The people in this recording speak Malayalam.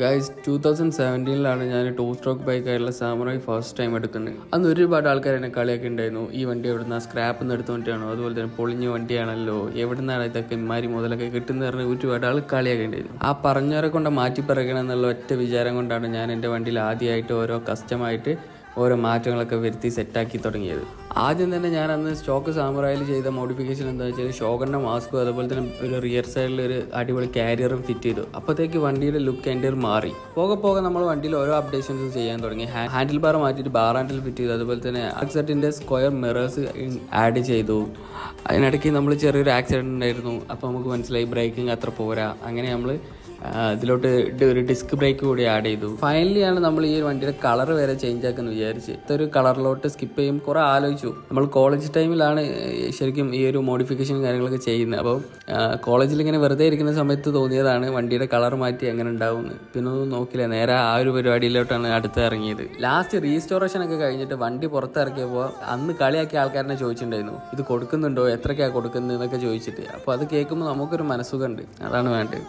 ഗൈസ് 2017 ഞാൻ ടൂ സ്ട്രോക്ക് ബൈക്കായിട്ടുള്ള സാമുറായി ഫസ്റ്റ് ടൈം എടുക്കുന്നത്. അന്ന് ഒരുപാട് ആൾക്കാർ എന്നെ കളിയൊക്കെ ഉണ്ടായിരുന്നു. ഈ വണ്ടി എവിടുന്ന സ്ക്രാപ്പ് നിന്ന് എടുത്തുകൊണ്ടാണോ, അതുപോലെ തന്നെ പൊളിഞ്ഞ വണ്ടിയാണല്ലോ, എവിടുന്നാണ് ഇതൊക്കെ ഇമാരി മുതലൊക്കെ കിട്ടുന്ന പറഞ്ഞ ഒരുപാട് ആൾ കളിയൊക്കെ ഉണ്ടായിരുന്നു. ആ പറഞ്ഞവരെ കൊണ്ട് മാറ്റി പറയണം എന്നുള്ള ഒറ്റ വിചാരം കൊണ്ടാണ് ഞാൻ എൻ്റെ വണ്ടിയിൽ ആദ്യമായിട്ട് ഓരോ കസ്റ്റമായിട്ട് ഓരോ മാറ്റങ്ങളൊക്കെ വരുത്തി സെറ്റാക്കി തുടങ്ങിയത്. ആദ്യം തന്നെ ഞാൻ അന്ന് സ്റ്റോക്ക് സാമുറായിൽ ചെയ്ത മോഡിഫിക്കേഷൻ എന്താണെന്ന് വെച്ചാൽ ഷോഗറിൻ്റെ മാസ്കും അതുപോലെ തന്നെ ഒരു റിയർ സൈഡിൽ ഒരു അടിപൊളി കാരിയറും ഫിറ്റ് ചെയ്തു. അപ്പോഴത്തേക്ക് വണ്ടിയുടെ ലുക്ക് എൻ്റെ മാറി. പോകെ നമ്മൾ വണ്ടിയിൽ ഓരോ അപ്ഡേഷൻസ് ചെയ്യാൻ തുടങ്ങി. ഹാൻഡിൽ ബാർ മാറ്റിയിട്ട് ബാർ ഹാൻഡിൽ ഫിറ്റ് ചെയ്തു. അതുപോലെ തന്നെ ആക്സിഡൻറ്റിൻ്റെ സ്ക്വയർ മിറേഴ്സ് ആഡ് ചെയ്തു. അതിനിടയ്ക്ക് നമ്മൾ ചെറിയൊരു ആക്സിഡൻറ്റ് ഉണ്ടായിരുന്നു. അപ്പോൾ നമുക്ക് മനസ്സിലായി ബ്രേക്കിംഗ് അത്ര പോരാ. അങ്ങനെ നമ്മൾ ഇതിലോട്ട് ഒരു ഡിസ്ക് ബ്രേക്ക് കൂടി ആഡ് ചെയ്തു. ഫൈനലിയാണ് നമ്മൾ ഈ വണ്ടിയുടെ കളർ വരെ ചേഞ്ച് ആക്കുന്നു വിചാരിച്ച് ഇതൊരു കളറിലോട്ട് സ്കിപ്പ് ചെയ്യും. കുറേ ആലോചിച്ചു. നമ്മൾ കോളേജ് ടൈമിലാണ് ശരിക്കും ഈ ഒരു മോഡിഫിക്കേഷൻ കാര്യങ്ങളൊക്കെ ചെയ്യുന്നത്. അപ്പോൾ കോളേജിൽ ഇങ്ങനെ വെറുതെ ഇരിക്കുന്ന സമയത്ത് തോന്നിയതാണ് വണ്ടിയുടെ കളർ മാറ്റി എങ്ങനെ ഉണ്ടാവുമെന്ന്. പിന്നെ ഒന്നും നോക്കില്ല, നേരെ ആ ഒരു പരിപാടിയിലോട്ടാണ് അടുത്ത് ഇറങ്ങിയത്. ലാസ്റ്റ് റീസ്റ്റോറേഷൻ ഒക്കെ കഴിഞ്ഞിട്ട് വണ്ടി പുറത്തിറക്കിയപ്പോൾ അന്ന് കളിയാക്കിയ ആൾക്കാരനെ ചോദിച്ചിട്ടുണ്ടായിരുന്നു, ഇത് കൊടുക്കുന്നുണ്ടോ, എത്രയ്ക്കാണ് കൊടുക്കുന്നത് എന്നൊക്കെ ചോദിച്ചിട്ട്. അപ്പോൾ അത് കേൾക്കുമ്പോൾ നമുക്കൊരു മനസ്സുഖമുണ്ട്. അതാണ് വേണ്ടത്.